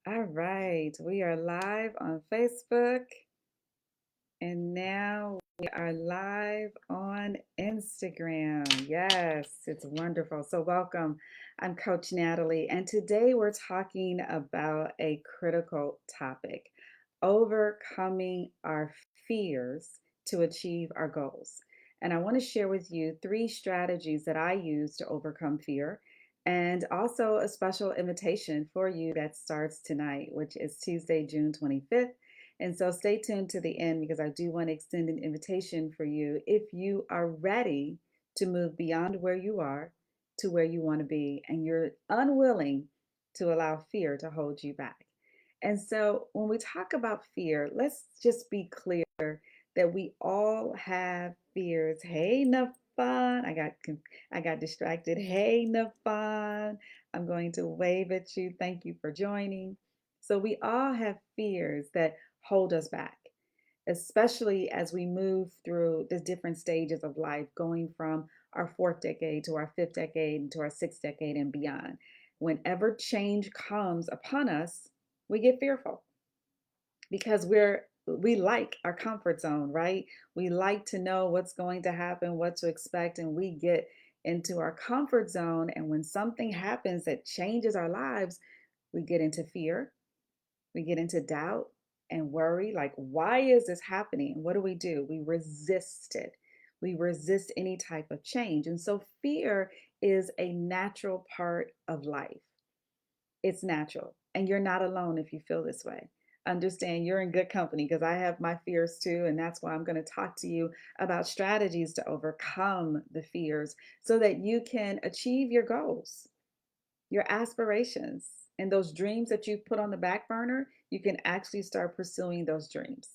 All right, we are live on Facebook and now we are live on Instagram. Yes, it's wonderful. So, welcome. I'm Coach Natalie, and today we're talking about a critical topic: overcoming our fears to achieve our goals. And I want to share with you three strategies that I use to overcome fear, and also a special invitation for you that starts tonight, which is Tuesday, June 25th. And so stay tuned to the end because I do want to extend an invitation for you if you are ready to move beyond where you are to where you want to be and you're unwilling to allow fear to hold you back. And so when we talk about fear, let's just be clear that we all have fears. Hey, Nafan, I got distracted. Hey, Nafan, I'm going to wave at you. Thank you for joining. So we all have fears that hold us back, especially as we move through the different stages of life, going from our fourth decade to our fifth decade and to our sixth decade and beyond. Whenever change comes upon us, we get fearful because we like our comfort zone, right? We like to know what's going to happen, what to expect, and we get into our comfort zone. And when something happens that changes our lives, we get into fear, we get into doubt and worry, like, why is this happening? What do? We resist it. We resist any type of change. And so fear is a natural part of life. It's natural. And you're not alone if you feel this way. Understand you're in good company because I have my fears too. And that's why I'm going to talk to you about strategies to overcome the fears so that you can achieve your goals, your aspirations, and those dreams that you put on the back burner, you can actually start pursuing those dreams.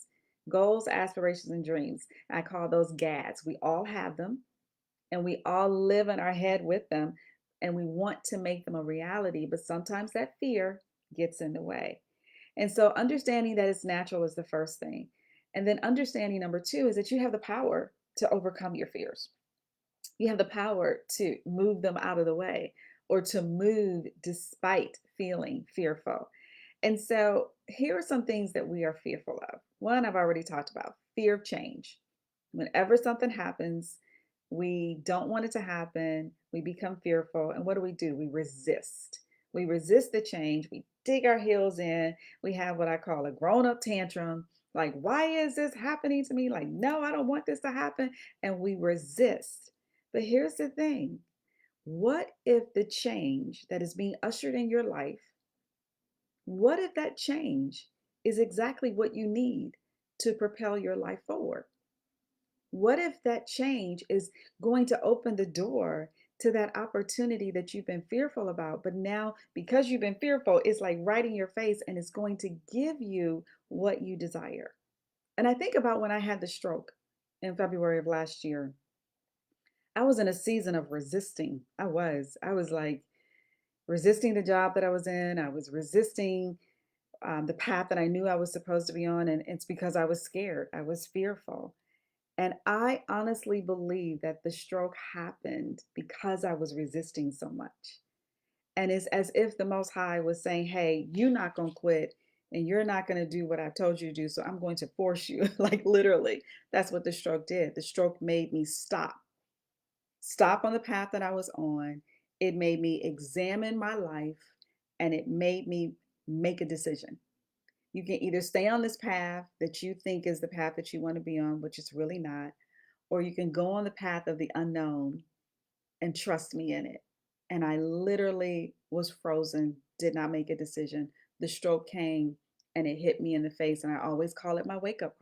Goals, aspirations, and dreams. I call those GADs. We all have them and we all live in our head with them and we want to make them a reality, but sometimes that fear gets in the way. And so understanding that it's natural is the first thing. And then understanding number two is that you have the power to overcome your fears. You have the power to move them out of the way or to move despite feeling fearful. And so here are some things that we are fearful of. One, I've already talked about fear of change. Whenever something happens, we don't want it to happen. We become fearful. And what do? We resist. We resist the change. We dig our heels in. We have what I call a grown up tantrum. Like, why is this happening to me? Like, no, I don't want this to happen. And we resist. But here's the thing: what if the change that is being ushered in your life, what if that change is exactly what you need to propel your life forward? What if that change is going to open the door to that opportunity that you've been fearful about? But now, because you've been fearful, it's like right in your face and it's going to give you what you desire. And I think about when I had the stroke in February of last year. I was in a season of resisting. I was like resisting the job that I was in. I was resisting the path that I knew I was supposed to be on. And it's because I was scared, I was fearful. And I honestly believe that the stroke happened because I was resisting so much. And it's as if the Most High was saying, hey, you're not going to quit and you're not going to do what I've told you to do. So I'm going to force you. Like literally, that's what the stroke did. The stroke made me stop on the path that I was on. It made me examine my life and it made me make a decision. You can either stay on this path that you think is the path that you want to be on, which is really not, or you can go on the path of the unknown and trust me in it. And I literally was frozen, did not make a decision. The stroke came and it hit me in the face. And I always call it my wake up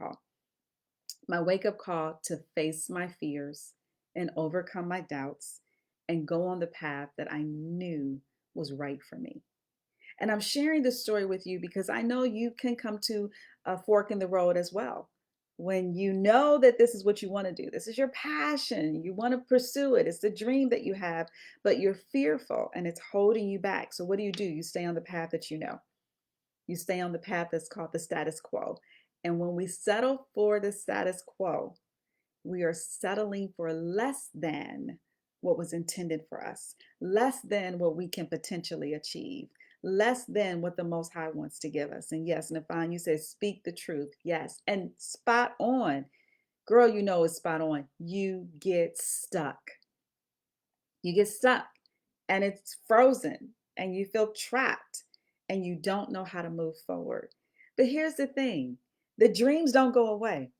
call to face my fears and overcome my doubts and go on the path that I knew was right for me. And I'm sharing this story with you because I know you can come to a fork in the road as well. When you know that this is what you want to do, this is your passion, you want to pursue it, it's the dream that you have, but you're fearful and it's holding you back. So, what do? You stay on the path that you know. You stay on the path that's called the status quo. And when we settle for the status quo, we are settling for less than what was intended for us, less than what we can potentially achieve, less than what the Most High wants to give us. And yes, Nafan, you said speak the truth. Yes. And spot on. Girl, you know it's spot on. You get stuck. You get stuck and it's frozen and you feel trapped and you don't know how to move forward. But here's the thing, the dreams don't go away.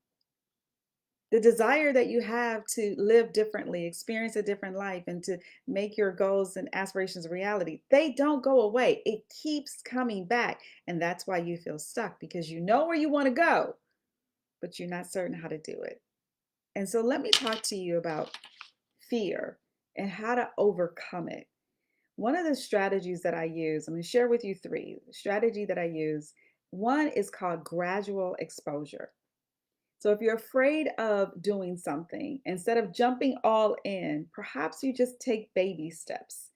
The desire that you have to live differently, experience a different life, and to make your goals and aspirations a reality, they don't go away. It keeps coming back. And that's why you feel stuck, because you know where you want to go, but you're not certain how to do it. And so let me talk to you about fear and how to overcome it. One of the strategies that I use, I'm going to share with you three. The strategy that I use, one is called gradual exposure. So if you're afraid of doing something, instead of jumping all in, perhaps you just take baby steps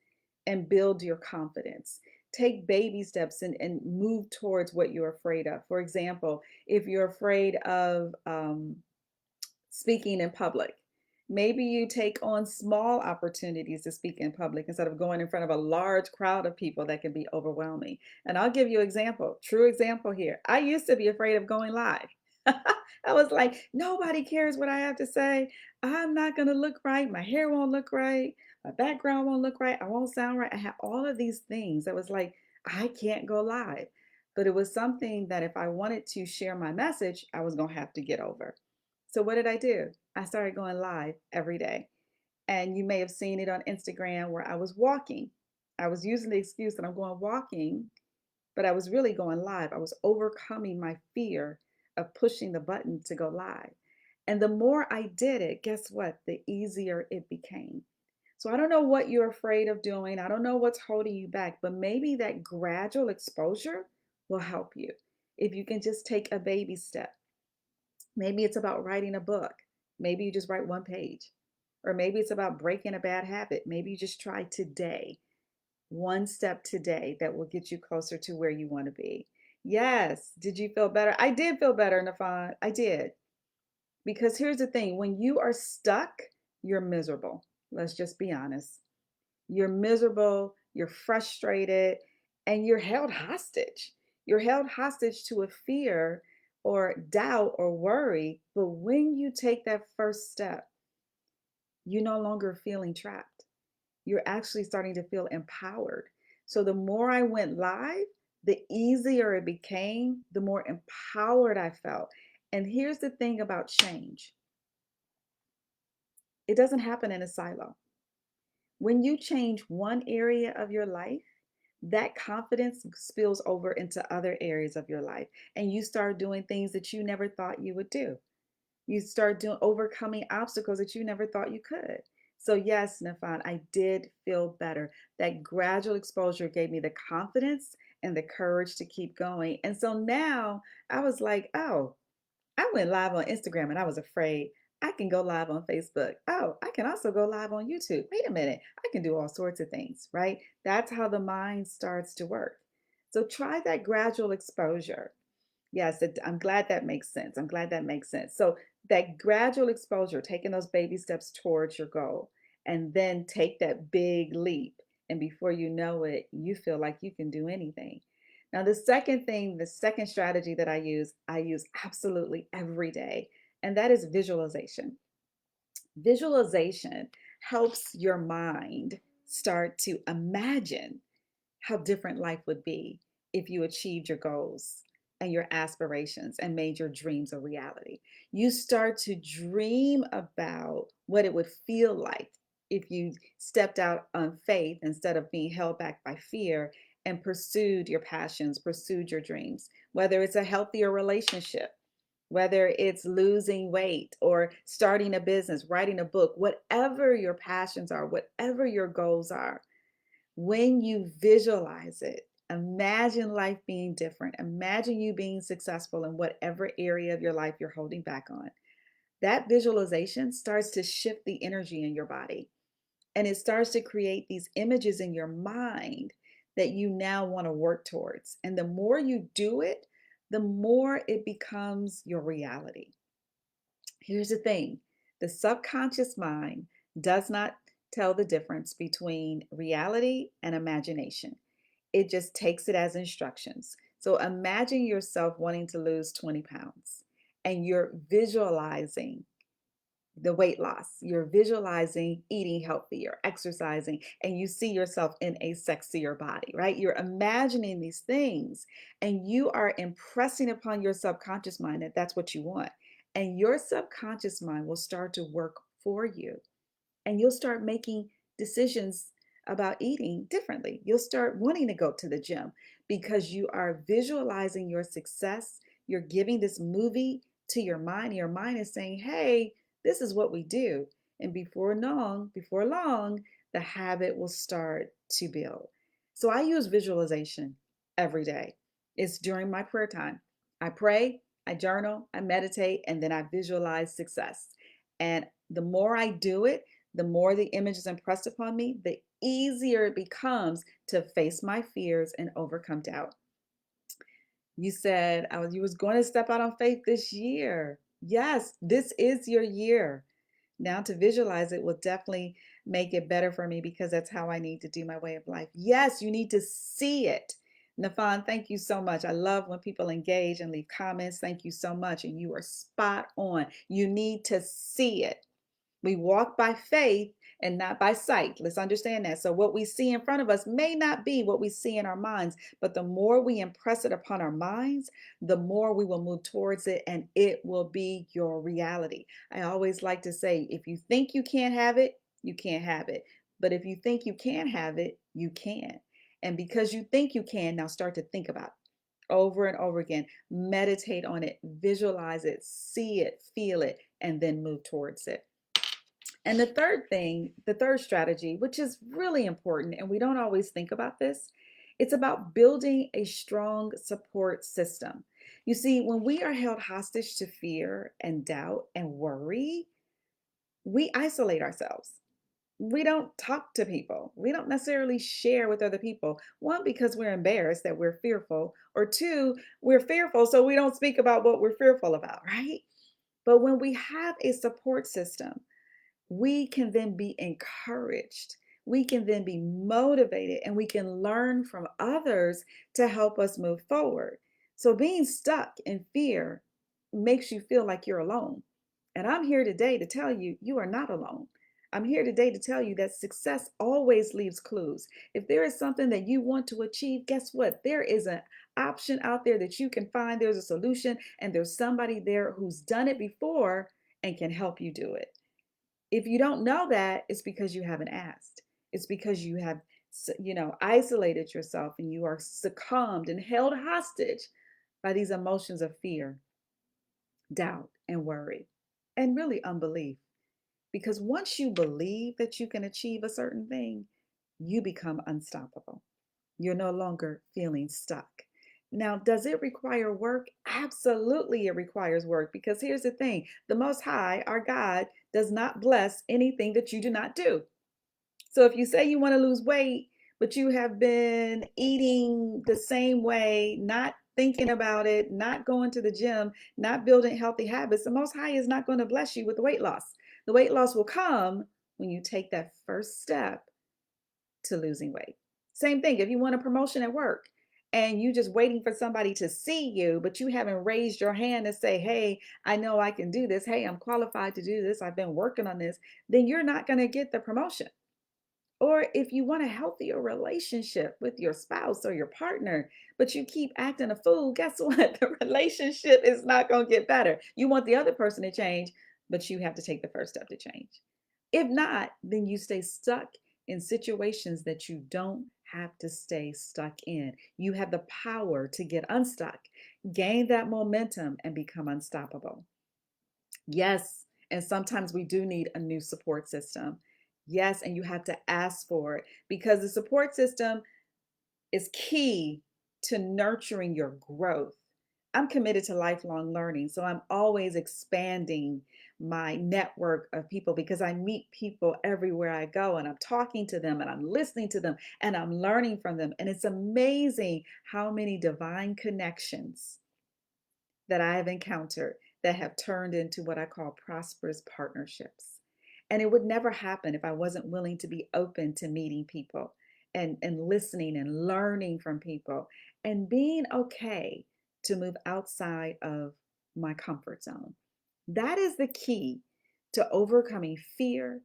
and build your confidence. Take baby steps and move towards what you're afraid of. For example, if you're afraid of speaking in public, maybe you take on small opportunities to speak in public instead of going in front of a large crowd of people that can be overwhelming. And I'll give you an example, true example here. I used to be afraid of going live. I was like, nobody cares what I have to say. I'm not going to look right. My hair won't look right. My background won't look right. I won't sound right. I had all of these things. I was like, I can't go live. But it was something that if I wanted to share my message, I was going to have to get over. So what did I do? I started going live every day. And you may have seen it on Instagram where I was walking. I was using the excuse that I'm going walking, but I was really going live. I was overcoming my fear of pushing the button to go live. And the more I did it, guess what? The easier it became. So I don't know what you're afraid of doing. I don't know what's holding you back, but maybe that gradual exposure will help you. If you can just take a baby step. Maybe it's about writing a book. Maybe you just write one page. Or maybe it's about breaking a bad habit. Maybe you just try today, one step today that will get you closer to where you want to be. Yes. Did you feel better? I did feel better, Nafan. I did. Because here's the thing, when you are stuck, you're miserable. Let's just be honest. You're miserable, you're frustrated, and you're held hostage. You're held hostage to a fear or doubt or worry. But when you take that first step, you're no longer feeling trapped. You're actually starting to feel empowered. So the more I went live, the easier it became, the more empowered I felt. And here's the thing about change, it doesn't happen in a silo. When you change one area of your life, that confidence spills over into other areas of your life, and you start doing things that you never thought you would do. You start doing overcoming obstacles that you never thought you could. So yes, Nafan, I did feel better. That gradual exposure gave me the confidence and the courage to keep going. And so now I was like, oh, I went live on Instagram and I was afraid. I can go live on Facebook. Oh, I can also go live on YouTube. Wait a minute. I can do all sorts of things, right? That's how the mind starts to work. So try that gradual exposure. Yes, I'm glad that makes sense. I'm glad that makes sense. So that gradual exposure, taking those baby steps towards your goal, and then take that big leap. And before you know it, you feel like you can do anything. Now, the second thing, the second strategy that I use absolutely every day, and that is visualization. Visualization helps your mind start to imagine how different life would be if you achieved your goals and your aspirations and made your dreams a reality. You start to dream about what it would feel like if you stepped out on faith instead of being held back by fear and pursued your passions, pursued your dreams, whether it's a healthier relationship, whether it's losing weight or starting a business, writing a book, whatever your passions are, whatever your goals are. When you visualize it, imagine life being different. Imagine you being successful in whatever area of your life you're holding back on. That visualization starts to shift the energy in your body, and it starts to create these images in your mind that you now want to work towards. And the more you do it, the more it becomes your reality. Here's the thing, the subconscious mind does not tell the difference between reality and imagination. It just takes it as instructions. So imagine yourself wanting to lose 20 pounds and you're visualizing the weight loss. You're visualizing eating healthy or exercising, and you see yourself in a sexier body, right? You're imagining these things and you are impressing upon your subconscious mind that that's what you want. And your subconscious mind will start to work for you, and you'll start making decisions about eating differently. You'll start wanting to go to the gym because you are visualizing your success. You're giving this movie to your mind. And your mind is saying, hey, this is what we do. And before long, the habit will start to build. So I use visualization every day. It's during my prayer time. I pray, I journal, I meditate, and then I visualize success. And the more I do it, the more the image is impressed upon me, the easier it becomes to face my fears and overcome doubt. You said you was going to step out on faith this year. Yes, this is your year. Now to visualize it will definitely make it better for me because that's how I need to do my way of life. Yes, you need to see it. Nafan, thank you so much. I love when people engage and leave comments. Thank you so much. And you are spot on. You need to see it. We walk by faith and not by sight. Let's understand that. So, what we see in front of us may not be what we see in our minds, but the more we impress it upon our minds, the more we will move towards it and it will be your reality. I always like to say if you think you can't have it, you can't have it. But if you think you can have it, you can. And because you think you can, now start to think about it over and over again. Meditate on it, visualize it, see it, feel it, and then move towards it. And the third thing, the third strategy, which is really important, and we don't always think about this, it's about building a strong support system. You see, when we are held hostage to fear and doubt and worry, we isolate ourselves. We don't talk to people. We don't necessarily share with other people. One, because we're embarrassed that we're fearful, or two, we're fearful, so we don't speak about what we're fearful about, right? But when we have a support system, we can then be encouraged. We can then be motivated and we can learn from others to help us move forward. So being stuck in fear makes you feel like you're alone. And I'm here today to tell you, you are not alone. I'm here today to tell you that success always leaves clues. If there is something that you want to achieve, guess what? There is an option out there that you can find. There's a solution, and there's somebody there who's done it before and can help you do it. If you don't know that, it's because you haven't asked. It's because you have, isolated yourself and you are succumbed and held hostage by these emotions of fear, doubt, and worry, and really unbelief. Because once you believe that you can achieve a certain thing, you become unstoppable. You're no longer feeling stuck. Now, does it require work? Absolutely, it requires work because here's the thing: the Most High, our God, does not bless anything that you do not do. So if you say you want to lose weight, but you have been eating the same way, not thinking about it, not going to the gym, not building healthy habits, the Most High is not going to bless you with weight loss. The weight loss will come when you take that first step to losing weight. Same thing, if you want a promotion at work and you just waiting for somebody to see you, but you haven't raised your hand to say, hey, I know I can do this. Hey, I'm qualified to do this. I've been working on this. Then you're not going to get the promotion. Or if you want a healthier relationship with your spouse or your partner, but you keep acting a fool, guess what? The relationship is not going to get better. You want the other person to change, but you have to take the first step to change. If not, then you stay stuck in situations that you don't have to stay stuck in. You have the power to get unstuck, gain that momentum, and become unstoppable. Yes, and sometimes we do need a new support system. Yes, and you have to ask for it because the support system is key to nurturing your growth. I'm committed to lifelong learning, so I'm always expanding my network of people because I meet people everywhere I go and I'm talking to them and I'm listening to them and I'm learning from them. And it's amazing how many divine connections that I have encountered that have turned into what I call prosperous partnerships. And it would never happen if I wasn't willing to be open to meeting people and listening and learning from people and being okay to move outside of my comfort zone. That is the key to overcoming fear,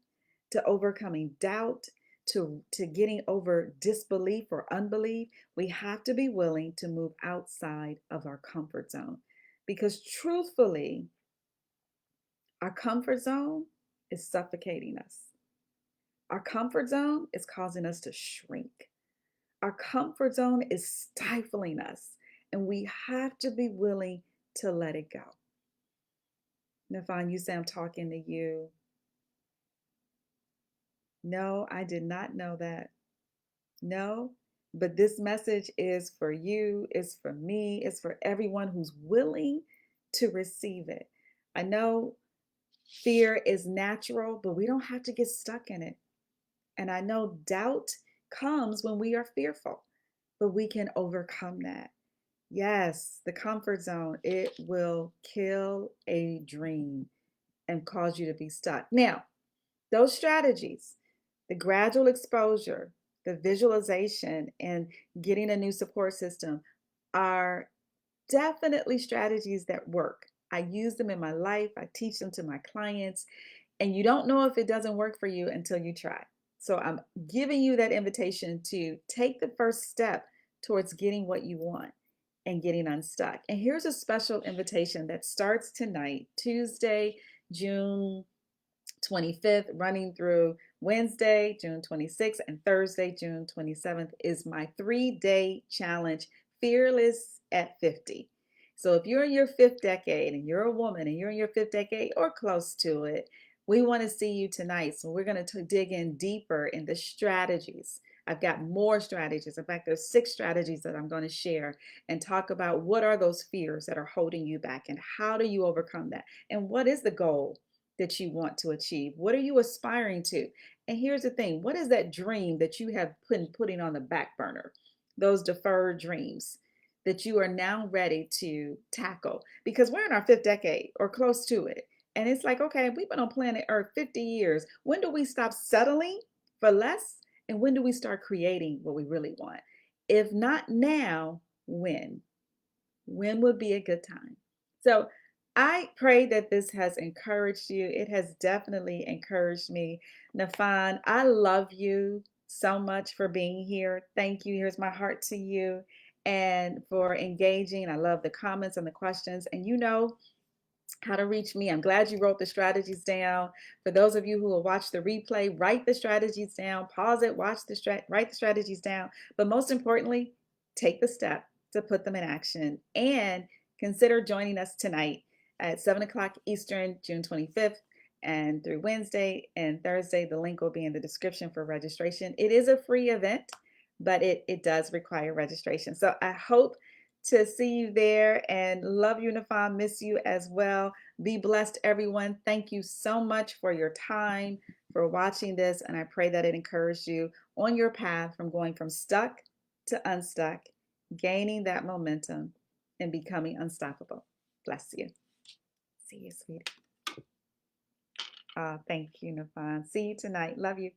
to overcoming doubt, to getting over disbelief or unbelief. We have to be willing to move outside of our comfort zone because truthfully, our comfort zone is suffocating us. Our comfort zone is causing us to shrink. Our comfort zone is stifling us, and we have to be willing to let it go. Nafan, you say I'm talking to you. No, I did not know that. No, but this message is for you, it's for me, it's for everyone who's willing to receive it. I know fear is natural, but we don't have to get stuck in it. And I know doubt comes when we are fearful, but we can overcome that. Yes, the comfort zone, it will kill a dream and cause you to be stuck. Now, those strategies, the gradual exposure, the visualization, and getting a new support system are definitely strategies that work. I use them in my life, I teach them to my clients, and you don't know if it doesn't work for you until you try. So I'm giving you that invitation to take the first step towards getting what you want and getting unstuck. And here's a special invitation that starts tonight, Tuesday, June 25th, running through Wednesday, June 26th, and Thursday, June 27th, is my 3-day challenge, Fearless at 50. So if you're in your fifth decade and you're a woman and you're in your fifth decade or close to it, we want to see you tonight. So we're going to dig in deeper in the strategies. I've got more strategies. In fact, there's 6 strategies that I'm going to share and talk about what are those fears that are holding you back and how do you overcome that? And what is the goal that you want to achieve? What are you aspiring to? And here's the thing, what is that dream that you have putting on the back burner? Those deferred dreams that you are now ready to tackle because we're in our 5th decade or close to it. And it's like, okay, we've been on planet Earth 50 years. When do we stop settling for less? And when do we start creating what we really want? If not now, when? When would be a good time? So I pray that this has encouraged you. It has definitely encouraged me. Nafan, I love you so much for being here. Thank you. Here's my heart to you and for engaging. I love the comments and the questions. And you know how to reach me. I'm glad you wrote the strategies down. For those of you who will watch the replay, write the strategies down, pause it, write the strategies down. But most importantly, take the step to put them in action and consider joining us tonight at 7 o'clock Eastern, June 25th, and through Wednesday and Thursday. The link will be in the description for registration. It is a free event, but it does require registration. So I hope to see you there and love you, Nafan. Miss you as well. Be blessed, everyone. Thank you so much for your time, for watching this, and I pray that it encouraged you on your path from going from stuck to unstuck, gaining that momentum, and becoming unstoppable. Bless you. See you, sweetie. Thank you, Nafan. See you tonight. Love you.